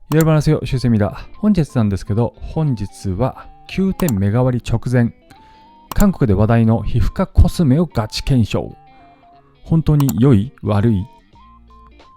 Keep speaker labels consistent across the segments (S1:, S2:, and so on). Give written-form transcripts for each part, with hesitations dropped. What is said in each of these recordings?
S1: 夜話よ、シュウセミだ。本日なんですけど、本日は9点目代わり直前。韓国で話題の皮膚科コスメをガチ検証。本当に良い？悪い？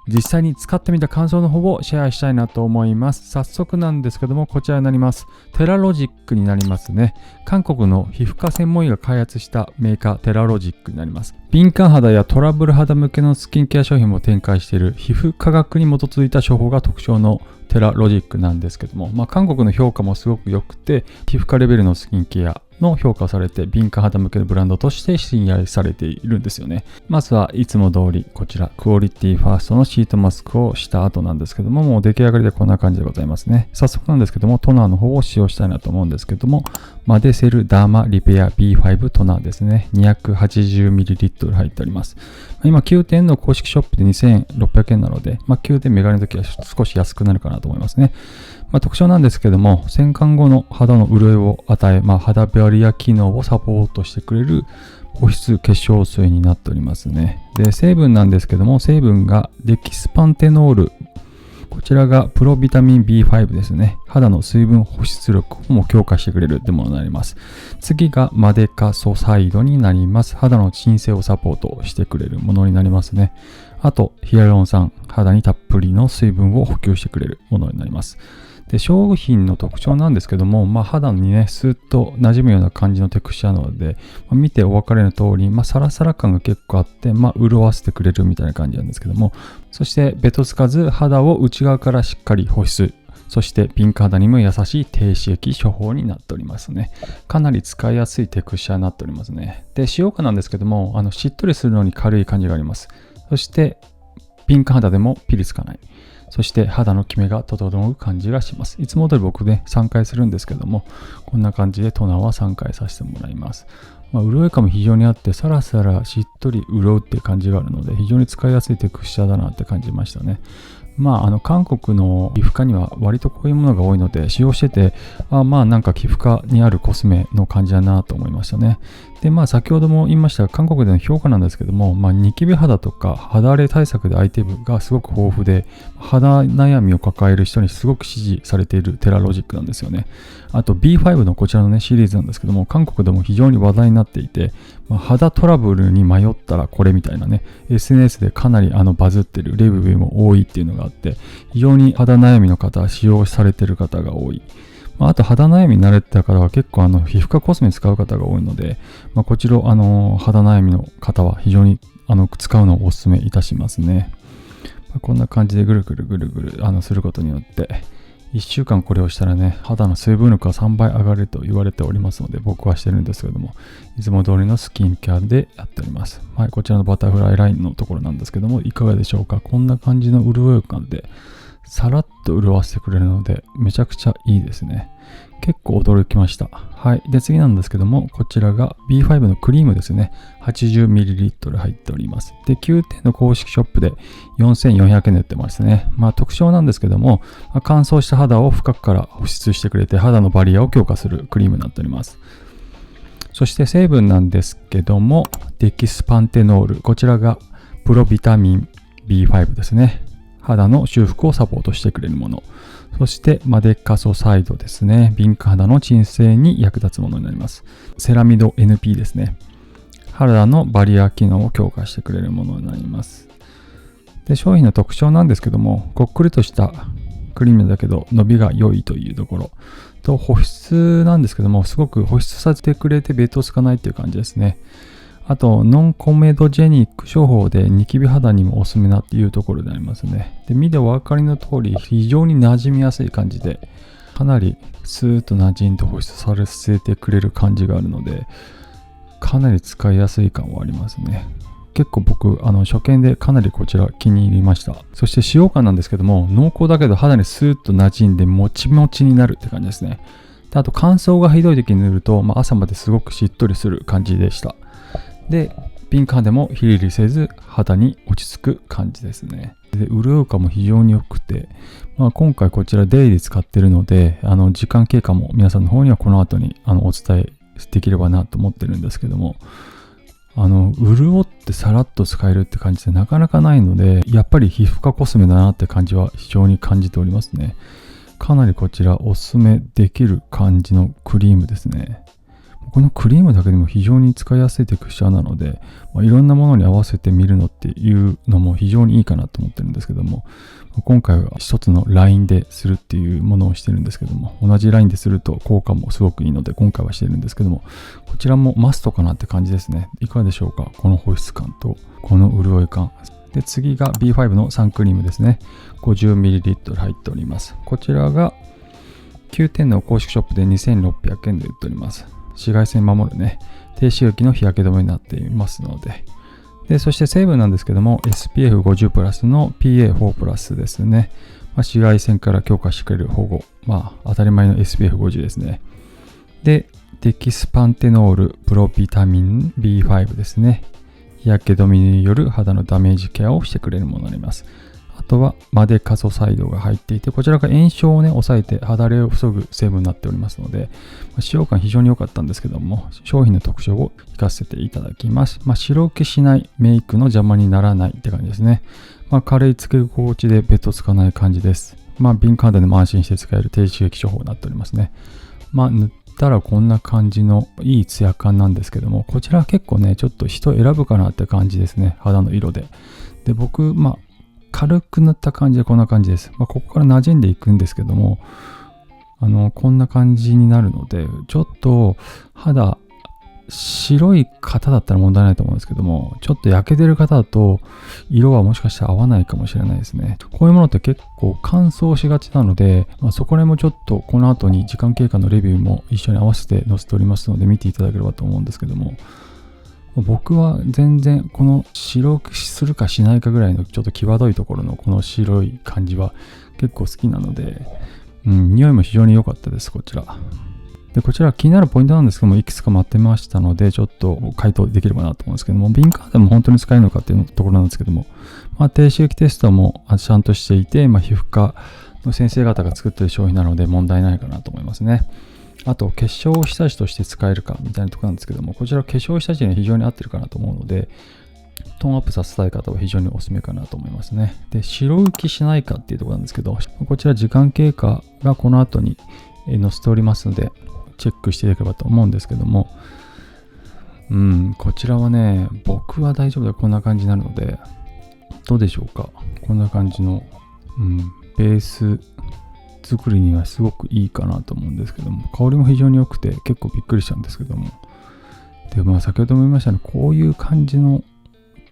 S1: 実際に使ってみた感想の方をシェアしたいなと思います。早速なんですけども、こちらになります。テラロジックになりますね。韓国の皮膚科専門医が開発したメーカーテラロジックになります。敏感肌やトラブル肌向けのスキンケア商品も展開している皮膚科学に基づいた処方が特徴のテラロジックなんですけども、韓国の評価もすごく良くて、皮膚科レベルのスキンケアの評価をされて、敏感肌向けのブランドとして信頼されているんですよね。まずはいつも通りこちらクオリティファーストのシートマスクをした後なんですけども、もう出来上がりでこんな感じでございますね。早速なんですけども、トナーの方を使用したいなと思うんですけども、マデセルダーマリペア B5 トナーですね。280ml 入っております。今9点の公式ショップで2600円なので、9点メガネの時は少し安くなるかなと思いますね。特徴なんですけども、洗顔後の肌の潤いを与え、肌バリア機能をサポートしてくれる保湿化粧水になっておりますね。で、成分なんですけども、成分がデキスパンテノール。こちらがプロビタミン B5 ですね。肌の水分保湿力も強化してくれるってものになります。次がマデカソサイドになります。肌の鎮静をサポートしてくれるものになりますね。あと、ヒアルロン酸。肌にたっぷりの水分を補給してくれるものになります。で、商品の特徴なんですけども、肌にね、スーッと馴染むような感じのテクスチャーなので、見てお分かりの通り、サラサラ感が結構あって、潤わせてくれるみたいな感じなんですけども、そしてベトつかず肌を内側からしっかり保湿、そして敏感肌にも優しい低刺激処方になっておりますね。かなり使いやすいテクスチャーになっておりますね。で、使用感なんですけども、しっとりするのに軽い感じがあります。そして、敏感肌でもピリつかない。そして肌のキメが整う感じがします。いつも通り僕ね、3回するんですけども、こんな感じでトナーは3回させてもらいます。潤い感も非常にあって、サラサラしっとり潤うっていう感じがあるので、非常に使いやすいテクスチャーだなって感じましたね。韓国の皮膚科には割とこういうものが多いので、使用してて、なんか皮膚科にあるコスメの感じだなと思いましたね。で、先ほども言いました韓国での評価なんですけども、ニキビ肌とか肌荒れ対策でアイテムがすごく豊富で、肌悩みを抱える人にすごく支持されているテラロジックなんですよね。あと B5 のこちらのね、シリーズなんですけども、韓国でも非常に話題になっていて、肌トラブルに迷ったらこれみたいなね、SNS でかなりバズってるレビューも多いっていうのがあって、非常に肌悩みの方、使用されてる方が多い。あと肌悩みに慣れてた方は結構皮膚科コスメ使う方が多いので、こちら肌悩みの方は非常に使うのをお勧めいたしますね。こんな感じでぐるぐるすることによって1週間これをしたらね、肌の水分力が3倍上がると言われておりますので、僕はしてるんですけども、いつも通りのスキンケアでやっております。こちらのバタフライラインのところなんですけども、いかがでしょうか。こんな感じの潤い感でさらっと潤わせてくれるので、めちゃくちゃいいですね。結構驚きました。で、次なんですけども、こちらが B5 のクリームですね。80ml 入っております。で、9点の公式ショップで4400円で売ってますね。特徴なんですけども、乾燥した肌を深くから保湿してくれて、肌のバリアを強化するクリームになっております。そして成分なんですけども、デキスパンテノール。こちらがプロビタミン B5 ですね。肌の修復をサポートしてくれるもの。そしてマデカソサイドですね。敏感肌の鎮静に役立つものになります。セラミド NP ですね。肌のバリア機能を強化してくれるものになります。で、商品の特徴なんですけども、こっくりとしたクリームだけど伸びが良いというところと、保湿なんですけども、すごく保湿させてくれてベトつかないっていう感じですね。あと、ノンコメドジェニック処方でニキビ肌にもおすすめなっていうところでありますね。で、見てお分かりの通り、非常に馴染みやすい感じで、かなりスーッと馴染んで保湿させてくれる感じがあるので、かなり使いやすい感はありますね。結構僕、初見でかなりこちら気に入りました。そして使用感なんですけども、濃厚だけど肌にスーッと馴染んでもちもちになるって感じですね。で、あと乾燥がひどい時に塗ると、朝まですごくしっとりする感じでした。で、敏感でもヒリヒリせず肌に落ち着く感じですね。で、潤い感も非常に良くて、今回こちらデイリー使ってるので、時間経過も皆さんの方にはこの後にお伝えできればなと思ってるんですけども、潤ってさらっと使えるって感じでなかなかないので、やっぱり皮膚科コスメだなって感じは非常に感じておりますね。かなりこちらおすすめできる感じのクリームですね。このクリームだけでも非常に使いやすいテクスチャーなので、いろんなものに合わせてみるのっていうのも非常にいいかなと思ってるんですけども、今回は一つのラインでするっていうものをしてるんですけども、同じラインですると効果もすごくいいので今回はしてるんですけども、こちらもマストかなって感じですね。いかがでしょうか、この保湿感とこの潤い感で。次が B5 のサンクリームですね。 50ml 入っております。こちらが9点の公式ショップで2600円で売っております。紫外線守るね、低刺激の日焼け止めになっていますので。そして成分なんですけども SPF50 プラスの PA4 プラスですね。紫外線から強化してくれる保護、当たり前の SPF50 ですね。でデキスパンテノールプロビタミン B5 ですね。日焼け止めによる肌のダメージケアをしてくれるものになります。あとはマデカソサイドが入っていて、こちらが炎症をね抑えて肌荒れを防ぐ成分になっておりますので、使用感非常に良かったんですけども、商品の特徴を活かせていただきます。白浮きしない、メイクの邪魔にならないって感じですね。軽いつけ心地でベトつかない感じです。敏感肌でも安心して使える低刺激処方になっておりますね。塗ったらこんな感じのいいツヤ感なんですけども、こちらは結構ねちょっと人選ぶかなって感じですね。肌の色で僕軽く塗った感じでこんな感じです。ここから馴染んでいくんですけども、こんな感じになるので、ちょっと肌白い方だったら問題ないと思うんですけども、ちょっと焼けてる方だと色はもしかしたら合わないかもしれないですね。こういうものって結構乾燥しがちなので、そこら辺もちょっとこの後に時間経過のレビューも一緒に合わせて載せておりますので見ていただければと思うんですけども、僕は全然この白くするかしないかぐらいのちょっと際どいところのこの白い感じは結構好きなので、匂いも非常に良かったです。こちらで、こちら気になるポイントなんですけども、いくつか待ってましたのでちょっと回答できればなと思うんですけども、敏感でも本当に使えるのかっていうところなんですけども、低刺激テストもちゃんとしていて、皮膚科の先生方が作っている商品なので問題ないかなと思いますね。あと化粧下地として使えるかみたいなところなんですけども、こちら化粧下地に非常に合ってるかなと思うので、トーンアップさせたい方は非常におすすめかなと思いますね。で、白浮きしないかっていうところなんですけど、こちら時間経過がこの後に載せておりますのでチェックしていただければと思うんですけども、こちらはね僕は大丈夫でこんな感じになるので、どうでしょうか。こんな感じの、ベース作りにはすごくいいかなと思うんですけども、香りも非常に良くて結構びっくりしたんですけども、で先ほども言いましたね、こういう感じの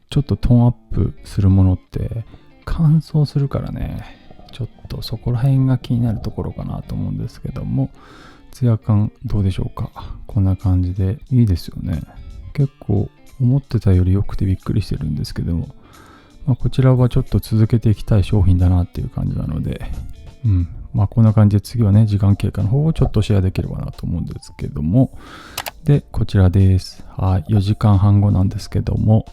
S1: ちょっとトーンアップするものって乾燥するからね、ちょっとそこら辺が気になるところかなと思うんですけども、ツヤ感どうでしょうか。こんな感じでいいですよね。結構思ってたより良くてびっくりしてるんですけども、こちらはちょっと続けていきたい商品だなっていう感じなので、こんな感じで次はね時間経過の方をちょっとシェアできればなと思うんですけども、でこちらです。4時間半後なんですけども、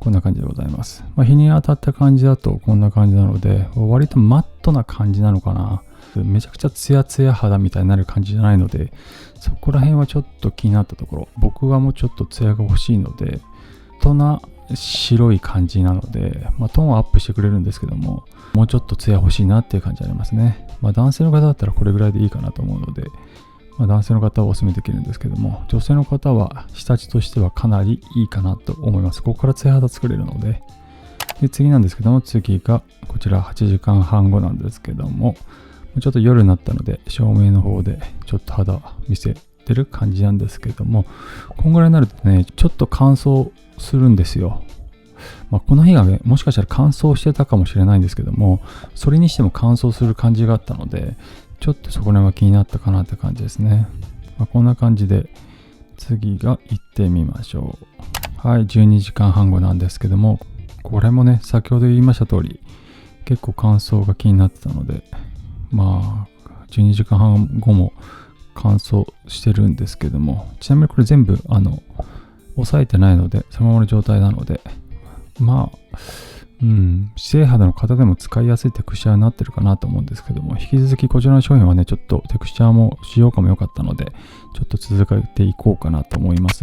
S1: こんな感じでございます。日に当たった感じだとこんな感じなので、割とマットな感じなのかな。めちゃくちゃツヤツヤ肌みたいになる感じじゃないので、そこら辺はちょっと気になったところ。僕はもうちょっとツヤが欲しいので、大人白い感じなので、トーンはアップしてくれるんですけども、もうちょっとツヤ欲しいなっていう感じありますね。男性の方だったらこれぐらいでいいかなと思うので、男性の方はお勧めできるんですけども、女性の方は下地としてはかなりいいかなと思います。ここからツヤ肌作れるので。で次なんですけども、次がこちら8時間半後なんですけども、ちょっと夜になったので照明の方でちょっと肌見せてる感じなんですけども、こんぐらいになるとねちょっと乾燥するんですよ。この日がねもしかしたら乾燥してたかもしれないんですけども、それにしても乾燥する感じがあったので、ちょっとそこら辺は気になったかなって感じですね。こんな感じで次が行ってみましょう。12時間半後なんですけども、これもね先ほど言いました通り結構乾燥が気になってたので、12時間半後も乾燥してるんですけども、ちなみにこれ全部押さえてないのでそのままの状態なので、指定肌の方でも使いやすいテクスチャーになってるかなと思うんですけども、引き続きこちらの商品はねちょっとテクスチャーも使用感も良かったので、ちょっと続けていこうかなと思います。